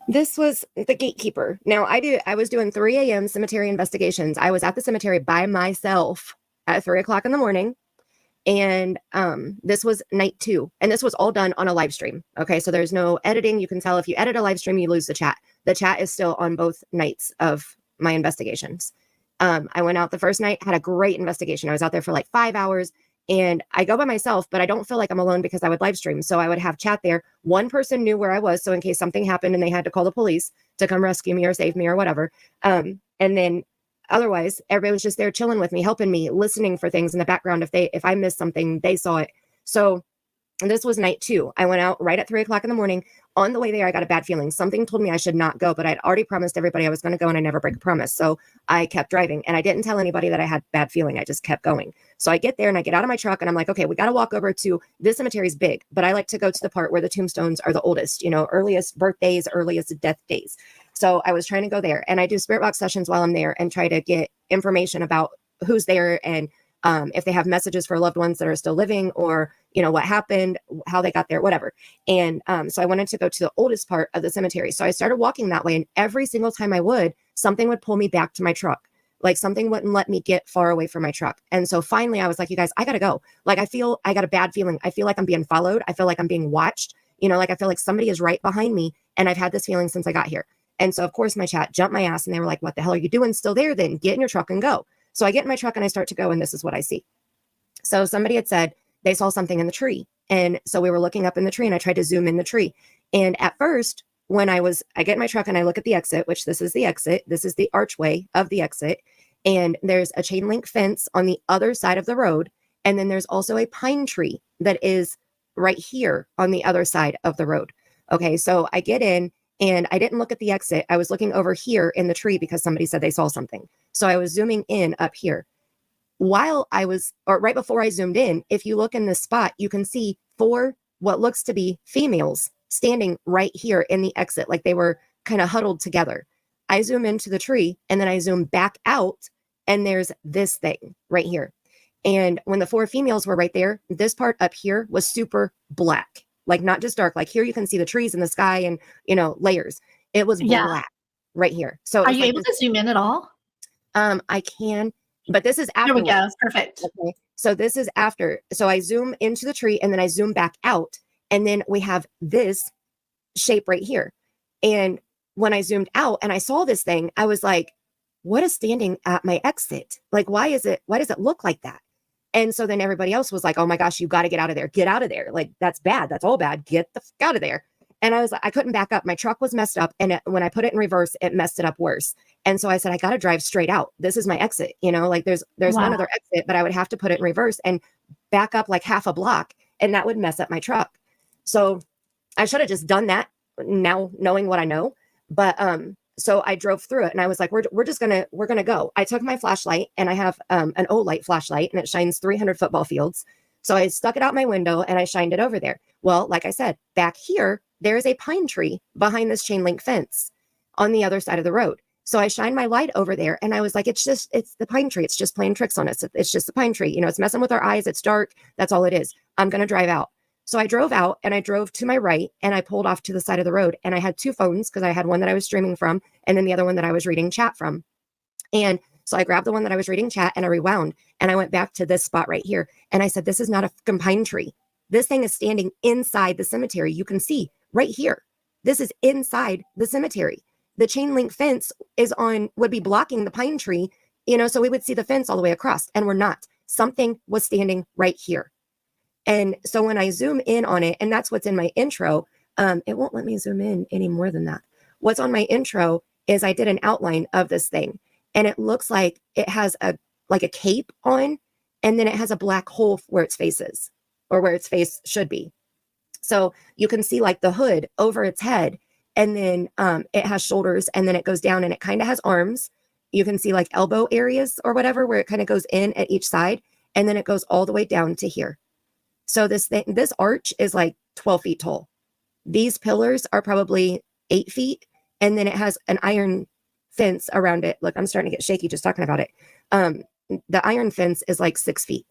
This was the gatekeeper. Now I was doing 3 a.m. cemetery investigations. I was at the cemetery by myself at 3 o'clock in the morning. And this was night 2. And this was all done on a live stream. Okay. So there's no editing. You can tell if you edit a live stream, you lose the chat. The chat is still on both nights of my investigations. I went out the first night, had a great investigation. I was out there for like 5 hours. And I go by myself, but I don't feel like I'm alone because I would live stream. So I would have chat there. One person knew where I was. So in case something happened and they had to call the police to come rescue me or save me or whatever. And then otherwise, everybody was just there chilling with me, helping me, listening for things in the background. If I missed something, they saw it. So this was night 2. I went out right at 3 o'clock in the morning. On the way there, I got a bad feeling. Something told me I should not go, but I'd already promised everybody I was going to go, and I never break a promise. So I kept driving, and I didn't tell anybody that I had bad feeling. I just kept going. So I get there and I get out of my truck and I'm like, okay, we got to walk over to this cemetery is big, but I like to go to the part where the tombstones are the oldest, earliest birthdays, earliest death days. So I was trying to go there, and I do spirit box sessions while I'm there and try to get information about who's there and if they have messages for loved ones that are still living, or, what happened, how they got there, whatever. And so I wanted to go to the oldest part of the cemetery. So I started walking that way, and every single time I would, something would pull me back to my truck. Like something wouldn't let me get far away from my truck. And so finally I was like, you guys, I got to go. Like, I got a bad feeling. I feel like I'm being followed. I feel like I'm being watched, like I feel like somebody is right behind me. And I've had this feeling since I got here. And so of course my chat jumped my ass, and they were like, what the hell are you doing still there? Then get in your truck and go. So I get in my truck and I start to go, and this is what I see. So somebody had said they saw something in the tree. And so we were looking up in the tree, and I tried to zoom in the tree. And at first, when I get in my truck and I look at the exit, which this is the exit, this is the archway of the exit. And there's a chain link fence on the other side of the road. And then there's also a pine tree that is right here on the other side of the road. Okay. So I get in, and I didn't look at the exit. I was looking over here in the tree because somebody said they saw something. So I was zooming in up here. Right before I zoomed in, if you look in this spot, you can see 4 what looks to be females standing right here in the exit, like they were kind of huddled together. I zoom into the tree, and then I zoom back out, and there's this thing right here. And when the 4 females were right there, this part up here was super black, like not just dark. Like here you can see the trees and the sky and, layers. It was black right here. So are you able to zoom in at all? I can, but this is after. There we go. Perfect. Okay. So this is after. So I zoom into the tree, and then I zoom back out, and then we have this shape right here. And when I zoomed out and I saw this thing, I was like, what is standing at my exit? Like, why does it look like that? And so then everybody else was like, oh my gosh, you got to get out of there. Get out of there. Like, that's bad. That's all bad. Get the fuck out of there. And I was like, I couldn't back up. My truck was messed up. And when I put it in reverse, it messed it up worse. And so I said, I got to drive straight out. This is my exit. Like there's one other exit, but I would have to put it in reverse and back up like half a block, and that would mess up my truck. So I should have just done that now, knowing what I know. But so I drove through it, and I was like, we're going to go. I took my flashlight, and I have an olight flashlight, and it shines 300 football fields. So I stuck it out my window, and I shined it over there. Well, like I said, back here, there is a pine tree behind this chain link fence on the other side of the road. So I shined my light over there, and I was like, it's the pine tree. It's just playing tricks on us. It's just the pine tree. It's messing with our eyes. It's dark. That's all it is. I'm going to drive out. So I drove out, and I drove to my right, and I pulled off to the side of the road, and I had 2 phones because I had one that I was streaming from, and then the other one that I was reading chat from. And so I grabbed the one that I was reading chat, and I rewound, and I went back to this spot right here. And I said, this is not a fucking pine tree. This thing is standing inside the cemetery. You can see right here. This is inside the cemetery. The chain link fence would be blocking the pine tree, so we would see the fence all the way across, and we're not. Something was standing right here. And so when I zoom in on it, and that's what's in my intro, it won't let me zoom in any more than that. What's on my intro is I did an outline of this thing, and it looks like it has a cape on, and then it has a black hole where its face is, or where its face should be. So you can see like the hood over its head, and then it has shoulders, and then it goes down, and it kind of has arms. You can see like elbow areas or whatever, where it kind of goes in at each side, and then it goes all the way down to here. So this arch is like 12 feet tall. These pillars are probably 8 feet. And then it has an iron fence around it. Look, I'm starting to get shaky just talking about it. The iron fence is like 6 feet.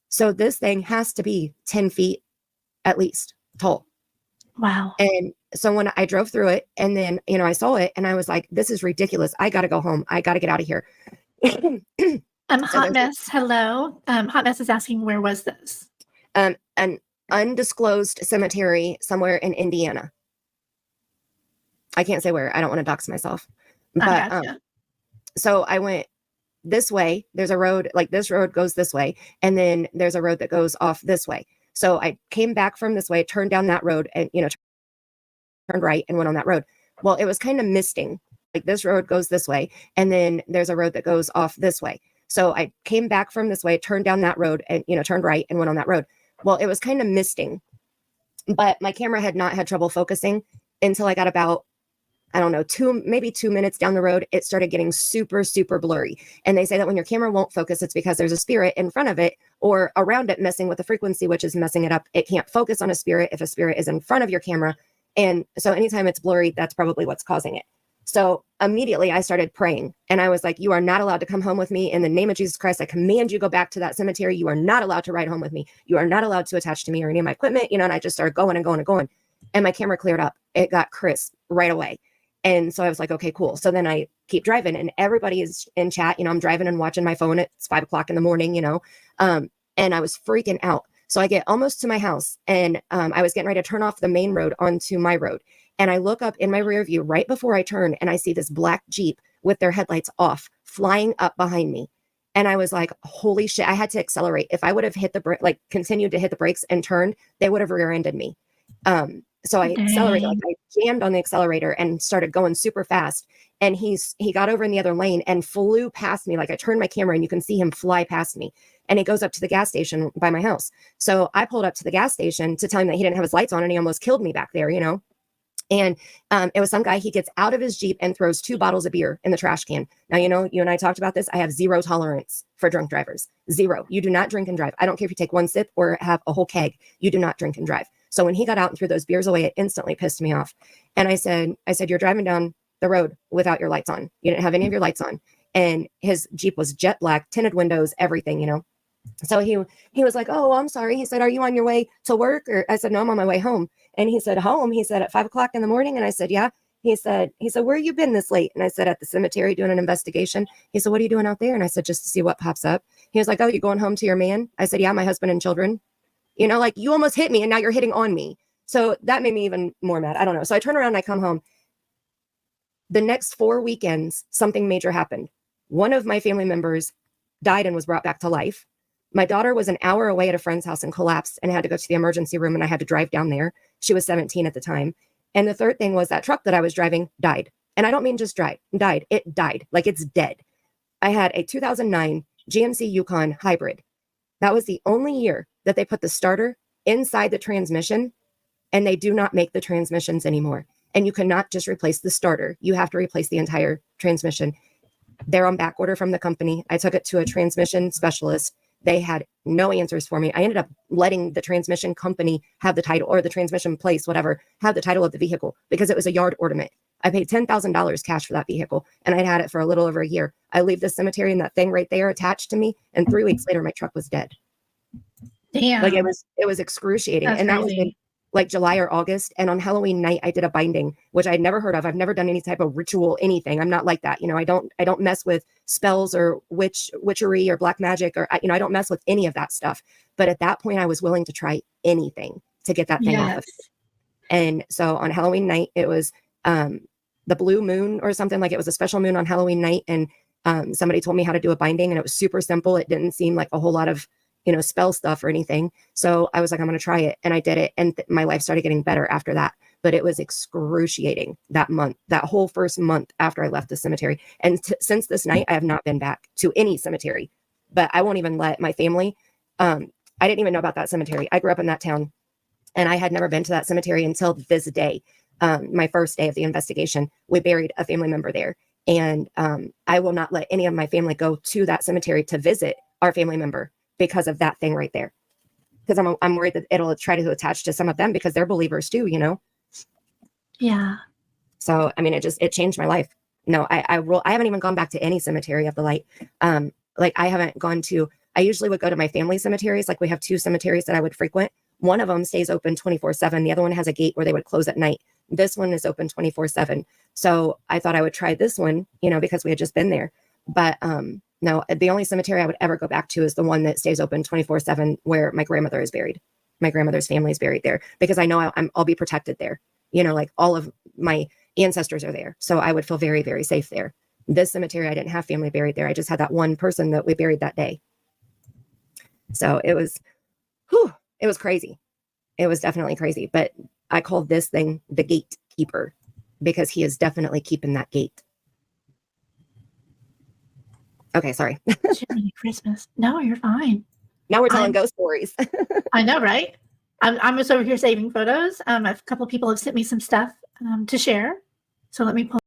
So this thing has to be 10 feet at least tall. Wow. And so when I drove through it and then, I saw it and I was like, this is ridiculous. I got to go home. I got to get out of here. Hot Mess, hello. Hot Mess is asking, where was this? An undisclosed cemetery somewhere in Indiana. I can't say where. I don't want to dox myself. But Gotcha. so I went this way. There's a road, like this road goes this way, and then there's a road that goes off this way. So I came back from this way, turned down that road, and turned right and went on that road. Well, it was kind of misting. Like this road goes this way, and then there's a road that goes off this way. So I came back from this way, turned down that road, and turned right and went on that road. Well, it was kind of misting, but my camera had not had trouble focusing until I got about, I don't know, 2 minutes down the road. It started getting super, super blurry. And they say that when your camera won't focus, it's because there's a spirit in front of it or around it messing with the frequency, which is messing it up. It can't focus on a spirit if a spirit is in front of your camera. And so anytime it's blurry, that's probably what's causing it. So immediately I started praying and I was like, you are not allowed to come home with me. In the name of Jesus Christ, I command you go back to that cemetery. You are not allowed to ride home with me. You are not allowed to attach to me or any of my equipment, and I just started going and going and going. And my camera cleared up. It got crisp right away. And so I was like, okay, cool. So then I keep driving and everybody is in chat. I'm driving and watching my phone. It's 5 o'clock in the morning, and I was freaking out. So I get almost to my house and I was getting ready to turn off the main road onto my road. And I look up in my rear view right before I turn and I see this black Jeep with their headlights off flying up behind me. And I was like, holy shit, I had to accelerate. If I would have hit the brake, like continued to hit the brakes and turned, they would have rear-ended me. So I accelerated, like I jammed on the accelerator and started going super fast. And he got over in the other lane and flew past me. Like I turned my camera and you can see him fly past me. And he goes up to the gas station by my house. So I pulled up to the gas station to tell him that he didn't have his lights on and he almost killed me back there, And it was some guy, he gets out of his Jeep and throws 2 bottles of beer in the trash can. Now, you and I talked about this. I have 0 tolerance for drunk drivers. 0. You do not drink and drive. I don't care if you take 1 sip or have a whole keg. You do not drink and drive. So when he got out and threw those beers away, it instantly pissed me off. And I said, you're driving down the road without your lights on. You didn't have any of your lights on. And his Jeep was jet black, tinted windows, everything, So he was like, oh, I'm sorry. He said, are you on your way to work? Or I said, no, I'm on my way home. And he said, home? He said, at 5 o'clock in the morning. And I said, yeah. He said, where you been this late? And I said, at the cemetery doing an investigation. He said, what are you doing out there? And I said, just to see what pops up. He was like, oh, you going home to your man? I said, yeah, my husband and children. Like you almost hit me and now you're hitting on me. So that made me even more mad. I don't know. So I turn around and I come home. The next 4 weekends, something major happened. One of my family members died and was brought back to life. My daughter was an hour away at a friend's house and collapsed and had to go to the emergency room, and I had to drive down there. She was 17 at the time. And the third thing was that truck that I was driving died. And I don't mean just died. It died. Like it's dead. I had a 2009 GMC Yukon hybrid. That was the only year that they put the starter inside the transmission, and they do not make the transmissions anymore. And you cannot just replace the starter. You have to replace the entire transmission. They're on back order from the company. I took it to a transmission specialist. They had no answers for me. I ended up letting the transmission company have the title, or the transmission place, whatever, have the title of the vehicle, because it was a yard ornament. I paid $10,000 cash for that vehicle, and I'd had it for a little over a year. I leave the cemetery and that thing right there attached to me, and 3 weeks later, my truck was dead. Damn. Like it was excruciting. That's and that crazy. was in like July or August. And on Halloween night, I did a binding, which I'd never heard of. I've never done any type of ritual, anything. I'm not like that. I don't mess with spells or witchery or black magic, or, I don't mess with any of that stuff. But at that point, I was willing to try anything to get that thing off of me. And so on Halloween night, it was the blue moon or something, like it was a special moon on Halloween night. And somebody told me how to do a binding, and it was super simple. It didn't seem like a whole lot of spell stuff or anything. So I was like, I'm going to try it. And I did it. And my life started getting better after that. But it was excruciating that month, that whole first month after I left the cemetery. And since this night, I have not been back to any cemetery. But I won't even let my family. I didn't even know about that cemetery. I grew up in that town, and I had never been to that cemetery until this day. My first day of the investigation, we buried a family member there. And I will not let any of my family go to that cemetery to visit our family member, because of that thing right there. Because I'm worried that it'll try to attach to some of them, because they're believers too, Yeah. So, I mean, it changed my life. No, I haven't even gone back to any cemetery of the light. Like I haven't gone to, I usually would go to my family cemeteries. Like we have 2 cemeteries that I would frequent. One of them stays open 24/7. The other one has a gate where they would close at night. This one is open 24/7. So I thought I would try this one, because we had just been there. But no, the only cemetery I would ever go back to is the one that stays open 24/7, where my grandmother is buried. My grandmother's family is buried there, because I know I'll be protected there. Like all of my ancestors are there. So I would feel very, very safe there. This cemetery, I didn't have family buried there. I just had that one person that we buried that day. So it was crazy. It was definitely crazy. But I call this thing the gatekeeper, because he is definitely keeping that gate. Okay, sorry. Merry Christmas. No, you're fine. Now we're telling ghost stories. I know, right? I'm just over here saving photos. A couple of people have sent me some stuff to share. So let me pull